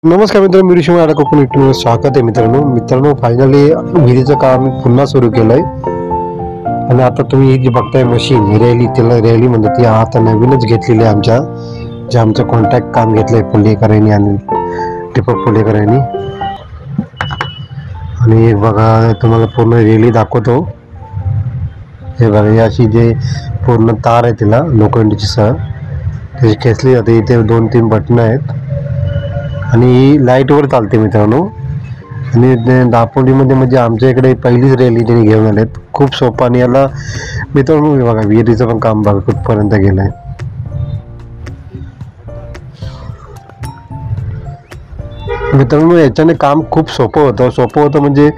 नमस्कार मित्रांनो, मी ऋषी माझ्या कोकण युट्यूबवर स्वागत आहे मित्रांनो फायनली विहिरीचं काम पुन्हा सुरू केलंय आणि आता तुम्ही ही जी बघताय मशीन रॅली, त्याला रॅली म्हणतात, ती आता नवीनच घेतलेली आहे आमचं कॉन्ट्रॅक्ट काम घेतलंय पुलेकरांनी आणि दीपक पुलेकरांनी. आणि एक बघा, तुम्हाला पूर्ण रॅली दाखवतो. हे बघा, ही अशी जे पूर्ण तार आहे तिला लोखंडीची सह त्याची खेचली जाते. इथे 2-3 बटणं आहेत आणि लाईटवर चालते मित्रांनो. आणि दापोलीमध्ये म्हणजे आमच्या इकडे पहिलीच रॅली त्यांनी घेऊन आलेत. खूप सोपं आणि याला मित्रांनो बघा विहिरीचं पण काम बघा कुठपर्यंत गेलंय. मित्रांनो याच्याने काम खूप सोपं होतं म्हणजे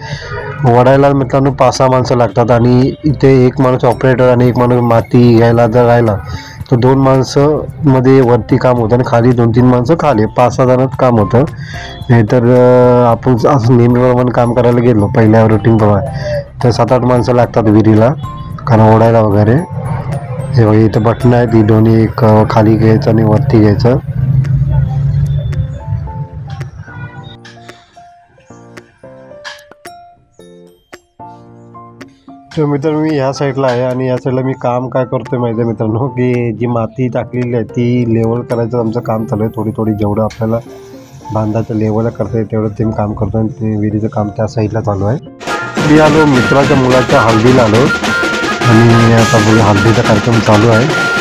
वडायला मित्रांनो 5-6 माणसं लागतात आणि इथे एक माणूस ऑपरेटर आणि एक माणूस माती घ्यायला जर राहिला तर 2 माणसं मध्ये वरती काम होतं आणि खाली 2-3 माणसं खाली, 5-6 जणांचं काम होतं. नाहीतर आपण असं नेहमीप्रमाणे काम करायला गेलो पहिल्या रुटीन प्रमाणे तर 7-8 माणसं लागतात विहिरीला कारण ओढायला वगैरे. हे बघा इथं बटणं आहेत, ही दोन्ही एक खाली घ्यायचं आणि वरती घ्यायचं. तर मित्रांनो मी ह्या साईडला आहे आणि या साईडला मी काम काय करतोय माहिती आहे मित्रांनो, की जी माती टाकलेली आहे ती लेवल करायचं आमचं काम चालू आहे. थोडी जेवढं आपल्याला बांधाचं लेवल करता येईल तेवढं ते काम करतो आणि ते विहिरीचं काम त्या साईडला चालू आहे. मी आलो मित्राच्या मुलाच्या हळदीला आलो आणि आता बघा हळदीचा कार्यक्रम चालू आहे.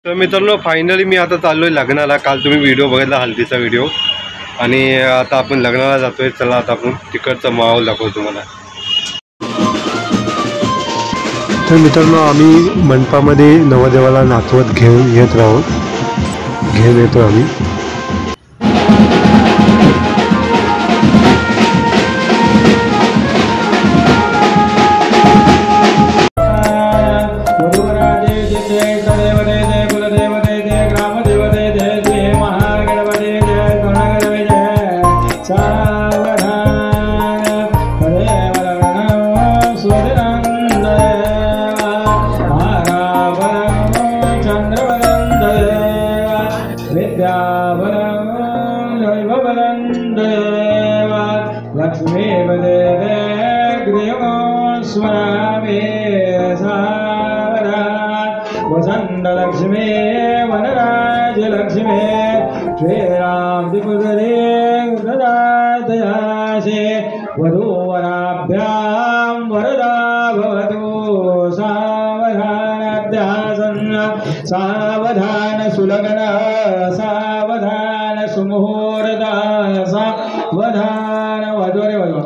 तर मित्रांनो फायनली मी आता चाललोय लग्नाला. काल तुम्ही व्हिडिओ बघितला हल्दीचा व्हिडिओ, आणि आता आपण लग्नाला जातोय. चला आता आपण तिकडचा माहोल दाखवतो तुम्हाला. तर मित्रांनो आम्ही मंडपामध्ये नवदेवाला नाचवत घेऊन येतो आम्ही. वसंत लक्ष्मी वनराज लक्ष्मी श्रीराम दिपुगरे दयासे वधूवराभ्यां वरदा भवतु सावधानाभ्यासन् सावधान सुलग्न सावधान सुमुहूर्त सावधान वधूरे वधू.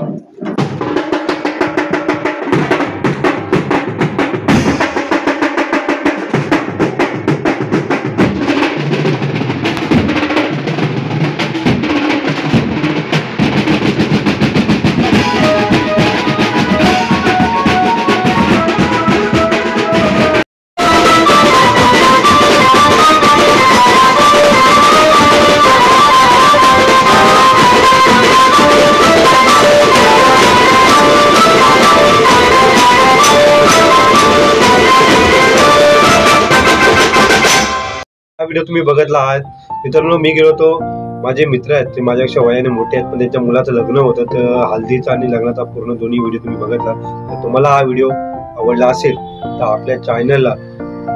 हा व्हिडिओ तुम्ही बघितला आहात. मित्रांनो मी गेलो होतो, माझे मित्र आहेत ते माझ्यापेक्षा वयाने मोठे आहेत, पण त्यांच्या मुलाचं लग्न होतं. तर हल्दीचा आणि लग्नाचा पूर्ण दोन्ही व्हिडिओ तुम्ही बघितला. तर तुम्हाला हा व्हिडिओ आवडला असेल तर आपल्या चॅनलला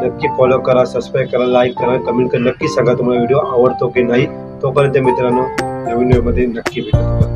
नक्की फॉलो करा, सबस्क्राईब करा, लाईक करा, कमेंट करा. नक्की सांगा तुम्हाला व्हिडिओ आवडतो की नाही. तोपर्यंत मित्रांनो नवीन व्हिडिओमध्ये नक्की भेटू.